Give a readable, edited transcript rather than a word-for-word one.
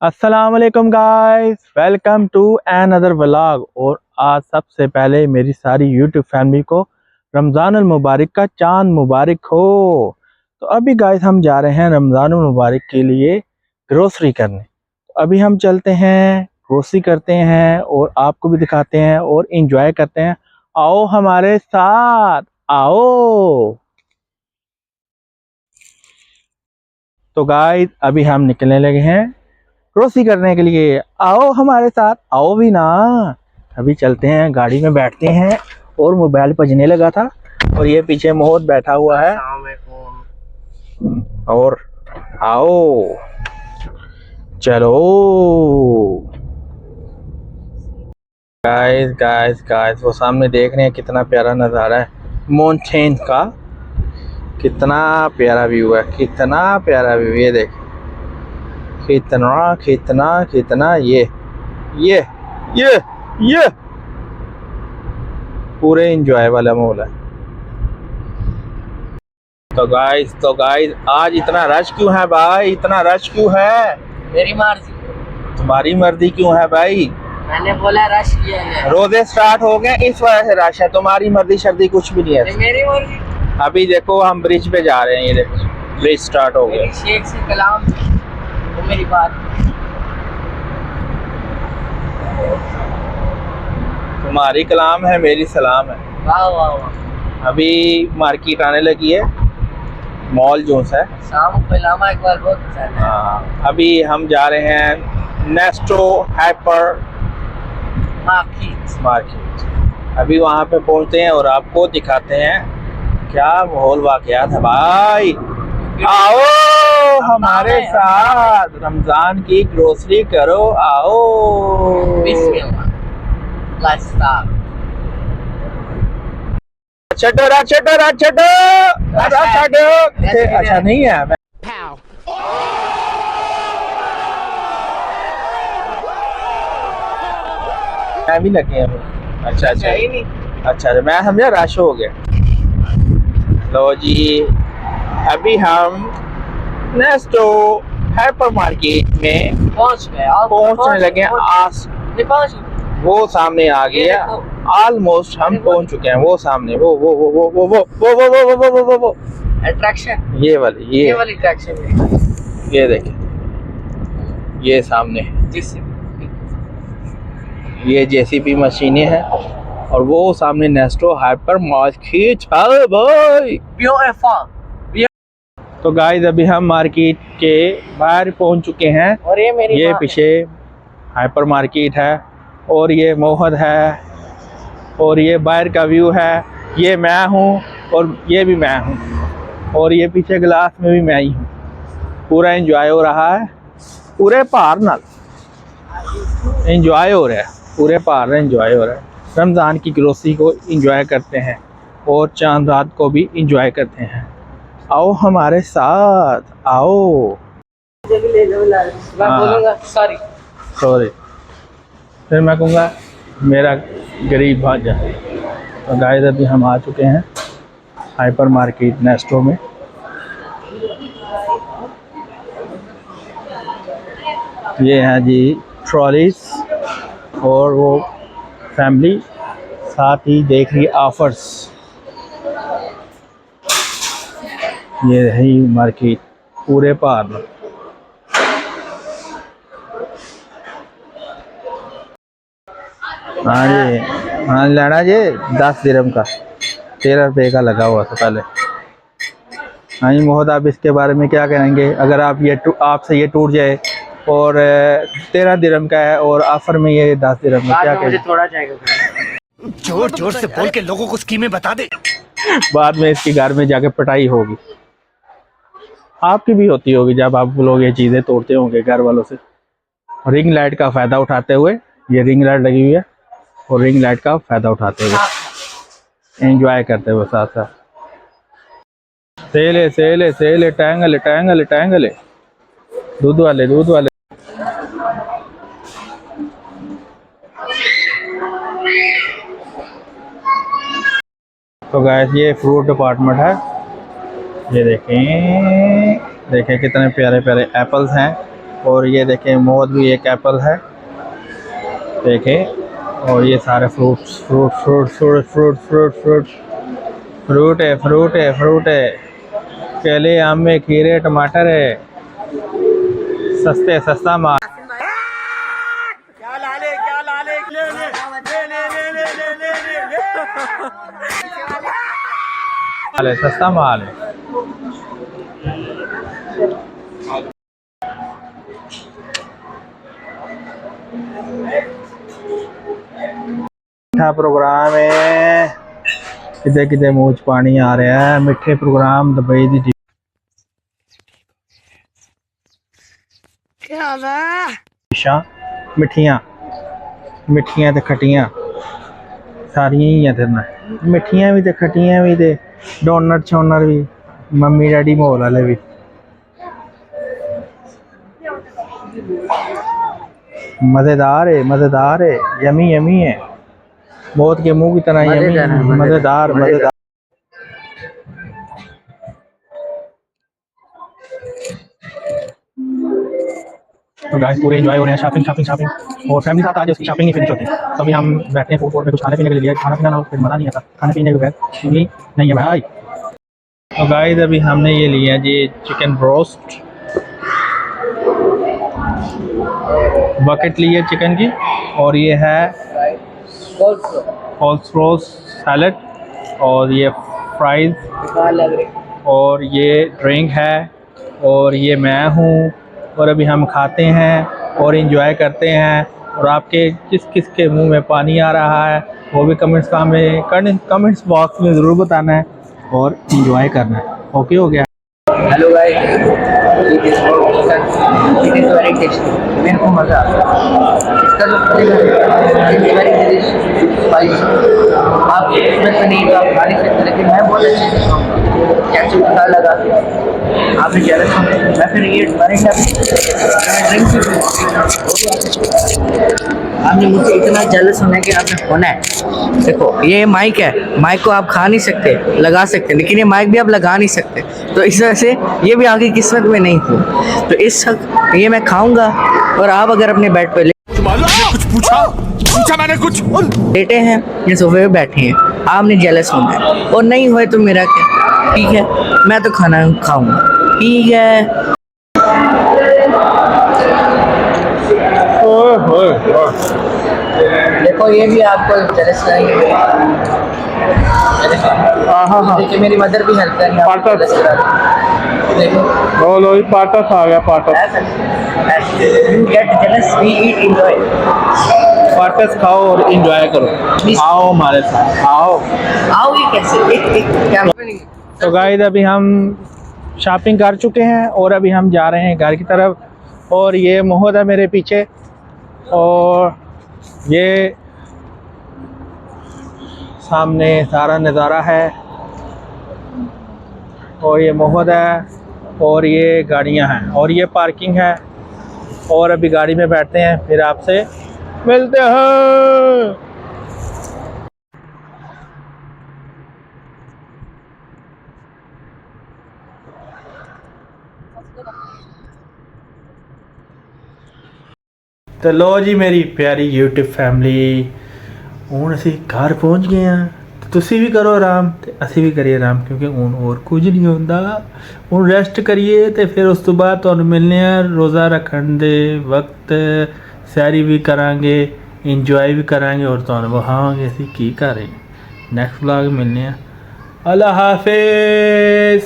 अस्सलाम वालेकुम guys, welcome to another vlog. और आज सबसे पहले मेरी सारी यूट्यूब फैमिली को रमज़ानुल मुबारक का चांद मुबारक हो। तो अभी गाइस हम जा रहे हैं रमज़ानुल मुबारक के लिए ग्रोसरी करने। तो अभी हम चलते हैं, ग्रोसरी करते हैं और आपको भी दिखाते हैं और इंजॉय करते हैं। आओ हमारे साथ, आओ। तो गाइस अभी हम निकलने लगे हैं ग्रोसरी करने के लिए। आओ हमारे साथ, आओ भी ना। अभी चलते हैं, गाड़ी में बैठते हैं। और मोबाइल बजने लगा था और ये पीछे मोहत बैठा हुआ है। और आओ, चलो गाइस गाइस गाइस, वो सामने देख रहे हैं कितना प्यारा नज़ारा है माउंटेन का। कितना प्यारा व्यू है, कितना प्यारा व्यू। ये देख, कितना कितना कितना ये ये पूरे एंजॉय वाला माहौल है। तो गाइस आज इतना रश क्यों है भाई? इतना रश क्यों है? मेरी मर्जी। तुम्हारी मर्जी क्यों है भाई? मैंने बोला रश किया है। रोजे स्टार्ट हो गए इस वजह से रश है। तुम्हारी मर्जी शर्दी कुछ भी नहीं है। मेरी मर्जी। अभी देखो हम ब्रिज पे जा रहे हैं, ये देखो ब्रिज स्टार्ट हो गया। शेख से कलाम वो मेरी बात। तुम्हारी कलाम है, मेरी सलाम है। वाह वाह वाह। अभी मार्केट आने लगी है, मॉल जोन्स है। शाम को इलामा इकबाल बहुत पसंद है। हाँ, अभी हम जा रहे हैं नेस्टो हाइपर मार्केट। अभी वहाँ पे पहुँचते हैं और आपको दिखाते हैं क्या माहौल वाकयात है भाई। आओ हमारे साथ, रमजान की ग्रोसरी करो, आओ। अच्छा नहीं है। मैं भी लगे हैं। अच्छा अच्छा, मैं समझा रश हो गया। लो जी, अभी हम नेस्टो हाइपर मार्केट में पहुंचने लगे हैं। वो सामने आ गया, ऑलमोस्ट हम पहुंच चुके हैं। वो सामने वो अट्रैक्शन, ये वाली अट्रैक्शन। ये देखें, ये सामने ये जेसीबी मशीनें हैं और वो सामने नेस्टो हाइपर मार्केट है भाई। तो गाइस अभी हम मार्केट के बाहर पहुंच चुके हैं और ये पीछे हाइपर मार्केट है और ये मोहद है और ये बाहर का व्यू है। ये मैं हूँ और ये भी मैं हूँ और ये पीछे ग्लास में भी मैं ही हूँ। पूरा एंजॉय हो रहा है, पूरे पहाड़ नाल एंजॉय हो रहा है, पूरे पहाड़ एंजॉय हो रहा है। रमज़ान की ग्रोसरी को एंजॉय करते हैं और चांद रात को भी एंजॉय करते हैं। आओ हमारे साथ, आओ। सॉरी, फिर मैं कहूँगा मेरा गरीब भांजा। तो गाइस अभी हम आ चुके हैं हाइपर मार्केट नेस्टो में। ये हैं जी ट्रॉलीज और वो फैमिली, साथ ही देख रही ऑफर्स। ये है मार्केट पूरे पहाड़ में। हाँ जी, हाँ लेना जी 10 दिरहम का, 13 रुपये का लगा हुआ था पहले। हाँ जी मोहद, आप इसके बारे में क्या कहेंगे? अगर आप आपसे ये टूट जाए और 13 दिरहम का है और ऑफर में ये 10 दिरहम में, क्या कहेंगे? थोड़ा जाएगा। जोर जोर से बोल के लोगों को स्कीमें बता दे। बाद में इसके घर में जाके पिटाई होगी। आपकी भी होती होगी जब आप लोग ये चीज़ें तोड़ते होंगे घर वालों से। रिंग लाइट का फ़ायदा उठाते हुए, ये रिंग लाइट लगी हुई है और रिंग लाइट का फ़ायदा उठाते हुए एंजॉय करते हुए साथ साथ सेले सेले सेले टैंगले टैंगले टैंगले दूध वाले दूध वाले। तो गाइस ये फ्रूट डिपार्टमेंट है। ये देखें कितने प्यारे प्यारे एप्पल्स हैं और ये देखें मौत भी एक एप्पल है देखें, और ये सारे fruits fruit fruit fruit fruit fruit fruit fruit है फ्रूट है फ्रूट है, केले आम खीरे टमाटर है, सस्ते सस्ता माल। माल है, सस्ता माल है। मीठा प्रोग्राम है, किते किते मुँह च पानी आ रहा है। मिठे प्रोग्राम दुबई दी डिशां मिठियां मिठियां ते खटियां सारियां ही इधर ना, मिठियां भी ते खटियां भी ते डोनट शोनट भी, मम्मी डैडी मोल वाले भी। मज़ेदार है, यमी यमी है, बहुत के मुंह की तरह यमी, मज़ेदार मज़ेदार। तो गाइस पूरे एंजॉय हो रहे हैं, शॉपिंग शॉपिंग शॉपिंग, और फैमिली साथ आज उसकी शॉपिंग नहीं फिनिश होती। तो अभी हम बैठे हैं फूड कोर्ट में, कुछ खाने पीने के लिए लिया, खाना पीना ना हो फिर मज़ा नहीं आता, खाने पीने के बगैर क्योंकि नहीं है भाई। तो गाइस अभी हमने ये लिया जी चिकन रोस्ट, बकेट ली है चिकन की, और ये है कोल्स्लो सैलड, और ये फ्राइज, और ये ड्रिंक है, और ये मैं हूँ। और अभी हम खाते हैं और एंजॉय करते हैं, और आपके किस किस के मुंह में पानी आ रहा है वो भी कमेंट्स बॉक्स में ज़रूर बताना है और एंजॉय करना है। ओके हो गया। Hello guys, it is very tasty, मेरे को मज़ा आता है इसका जो फ्लेवर है, इट्स वेरी डिलीशियस स्पाइसी। आप इसमें तो नहीं तो आप खा नहीं सकते, लेकिन मैं बहुत अच्छे से खाऊंगा। कैसे मसाला लगा के आपने जेलस होंगे, मैं फिर ये मैंने क्या ड्रिंक आपने मुझसे इतना जेलस होना है कि आपने होना है। देखो ये माइक है, माइक को आप खा नहीं सकते, लगा सकते, लेकिन ये माइक भी आप लगा नहीं सकते। तो इस वजह से ये भी आगे किस्मत में नहीं हो, तो इस वक्त ये मैं खाऊंगा, और आप अगर अपने बेड पे कुछ पूछा मैंने कुछ लेटे हैं या सोफे पे बैठे हैं, आपने जेलस होना है, और नहीं हुए तो मेरा क्या, ठीक है मैं तो खाना खाऊंगा, ठीक है। देखो ये भी आपको जेलस करेंगे। हाँ देखिए मेरी मदर भी हेल्प करेंगे आपको जेलस करा रही। देखो लो पार्टस आ गया, parts you get jealous, we eat enjoy. Parts खाओ और एंजॉय करो, आओ हमारे साथ आओ। आओ ये कैसे एक क्या। तो गाइस अभी हम शॉपिंग कर चुके हैं और अभी हम जा रहे हैं घर की तरफ, और ये मोहद है मेरे पीछे, और ये सामने सारा नज़ारा है, और ये मोहद है, और ये गाड़ियां हैं, और ये पार्किंग है। और अभी गाड़ी में बैठते हैं, फिर आपसे मिलते हैं। तो लो जी मेरी प्यारी YouTube फैमिली, ਹੁਣ ਅਸੀਂ ਘਰ ਪਹੁੰਚ ਗਏ ਹਾਂ। ਤੁਸੀਂ ਵੀ ਕਰੋ ਆਰਾਮ ਤੇ ਅਸੀਂ ਵੀ ਕਰੀਏ ਆਰਾਮ, ਕਿਉਂਕਿ ਹੁਣ ਹੋਰ ਕੁਝ ਨਹੀਂ ਹੁੰਦਾ। ਹੁਣ ਰੈਸਟ ਕਰੀਏ ਤੇ ਫਿਰ ਉਸ ਤੋਂ ਬਾਅਦ ਤੁਹਾਨੂੰ ਮਿਲਨੇ ਆ ਰੋਜ਼ਾ ਰੱਖਣ ਦੇ ਵਕਤ, ਸੈਰੀ ਵੀ ਕਰਾਂਗੇ, ਇੰਜੋਏ ਵੀ ਕਰਾਂਗੇ, ਔਰ ਤੁਹਾਨੂੰ ਵਿਖਾਵਾਂਗੇ ਅਸੀਂ ਕੀ ਕਰ ਰਹੇ। ਨੈਕਸਟ ਵਲੌਗ ਮਿਲਨੇ ਆ। ਅੱਲਾ ਹਾਫਿਜ਼।